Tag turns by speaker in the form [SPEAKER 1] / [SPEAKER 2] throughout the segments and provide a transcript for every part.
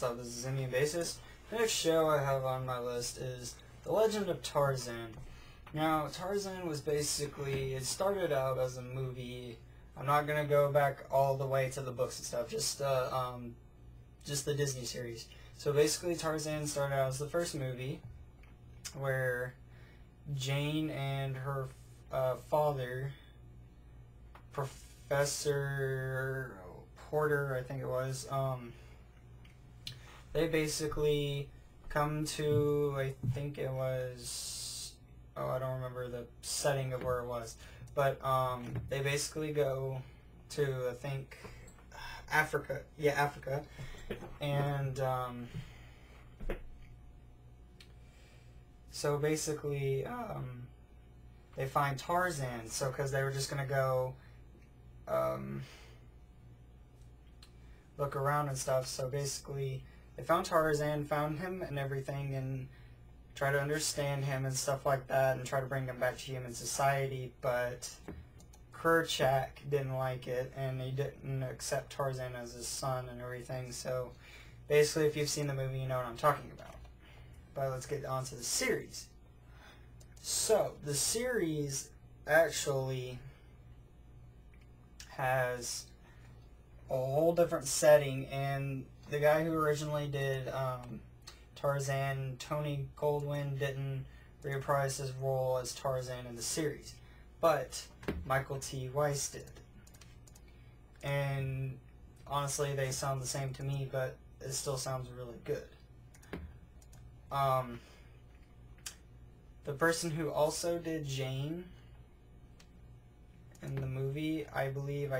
[SPEAKER 1] up? This is Indian Basis. The next show I have on my list is The Legend of Tarzan. Now, Tarzan was basically, it started out as a movie. I'm not going to go back all the way to the books and stuff, just the Disney series. So basically Tarzan started out as the first movie where Jane and her father, Professor Porter, I think it was, they basically come to, I think it was, I don't remember the setting of where it was, but they basically go to, I think, Africa, and so basically they find Tarzan, so because they were just going to go look around and stuff, so basically they found Tarzan, found him and everything, and try to understand him and stuff like that, and try to bring him back to human society, but Kerchak didn't like it, and he didn't accept Tarzan as his son and everything, so basically if you've seen the movie, you know what I'm talking about. But let's get on to the series. So, the series actually has a whole different setting, and the guy who originally did Tarzan, Tony Goldwyn, didn't reprise his role as Tarzan in the series, but Michael T. Weiss did. And honestly, they sound the same to me, but it still sounds really good. The person who also did Jane in the movie, I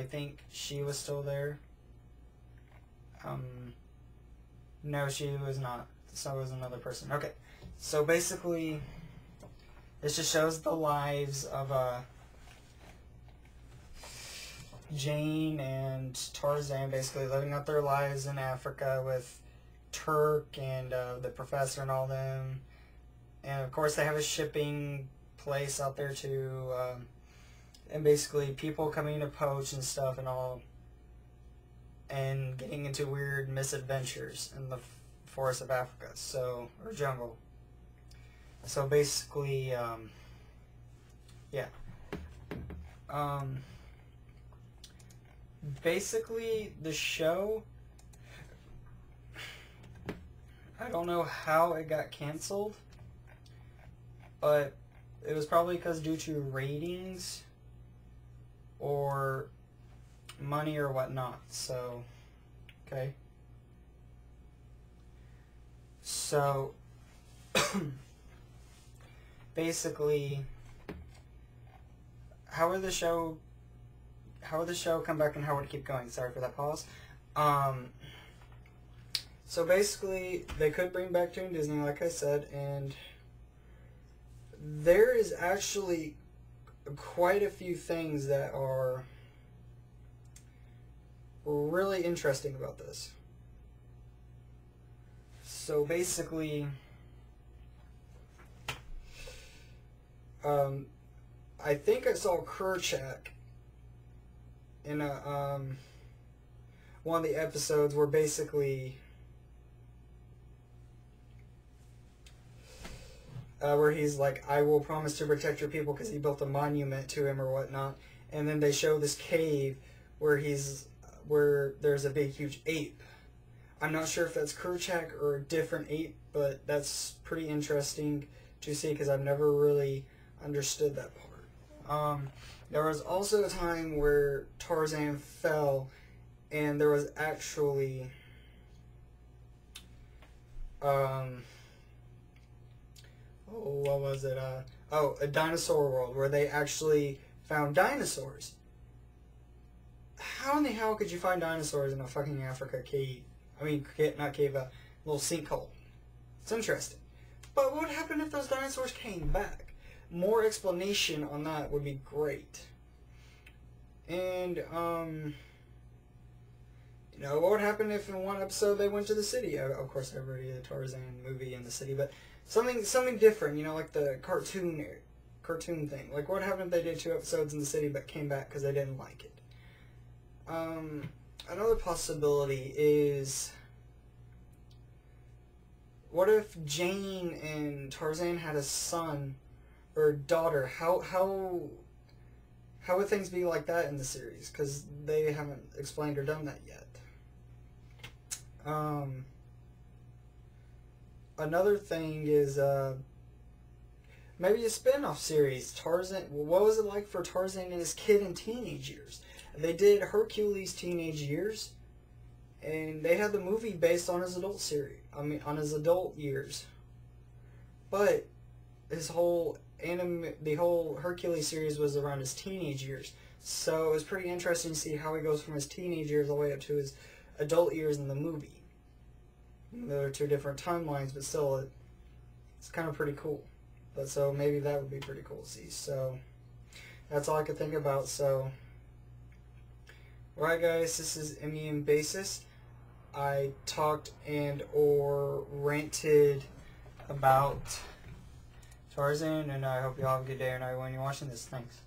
[SPEAKER 1] think she was still there. No, she was not. So it was another person. Okay, so basically, this just shows the lives of Jane and Tarzan, basically living out their lives in Africa with Turk and the professor and all them. And of course they have a shipping place out there too, and basically people coming to poach and stuff and all, and getting into weird misadventures in the forest of Africa, so, or jungle. So basically, yeah. Basically the show, I don't know how it got canceled, but it was probably because due to ratings or money or whatnot, so, okay. So, basically, how would the show come back and how would it keep going? Sorry for that pause. So basically, they could bring back Toon Disney, like I said, and there is actually quite a few things that are really interesting about this. So basically, I think I saw Kerchak in a one of the episodes where basically where he's like, I will promise to protect your people, because he built a monument to him or whatnot, and then they show this cave where there's a big huge ape. I'm not sure if that's Kerchak or a different ape, but that's pretty interesting to see because I've never really understood that part. There was also a time where Tarzan fell, and there was actually what was it? A dinosaur world where they actually found dinosaurs. How in the hell could you find dinosaurs in a fucking Africa cave? I mean, not cave, a little sinkhole. It's interesting. But what would happen if those dinosaurs came back? More explanation on that would be great. And, you know, what would happen if in one episode they went to the city? Of course, I already did a Tarzan movie in the city, but something different, you know, like the cartoon thing. Like, what happened if they did 2 episodes in the city but came back because they didn't like it? Another possibility is what if Jane and Tarzan had a son or daughter? How would things be like that in the series? Because they haven't explained or done that yet. Another thing is maybe a spin-off series. Tarzan. What was it like for Tarzan and his kid in teenage years? They did Hercules' teenage years, and they had the movie based on his adult series. I mean, on his adult years. But his whole the whole Hercules series was around his teenage years. So it was pretty interesting to see how he goes from his teenage years all the way up to his adult years in the movie. There are two different timelines, but still, it's kind of pretty cool. But so maybe that would be pretty cool to see. So that's all I could think about. So, alright guys, this is MEM Basis. I talked and or ranted about Tarzan, and I hope you all have a good day or night when you're watching this. Thanks.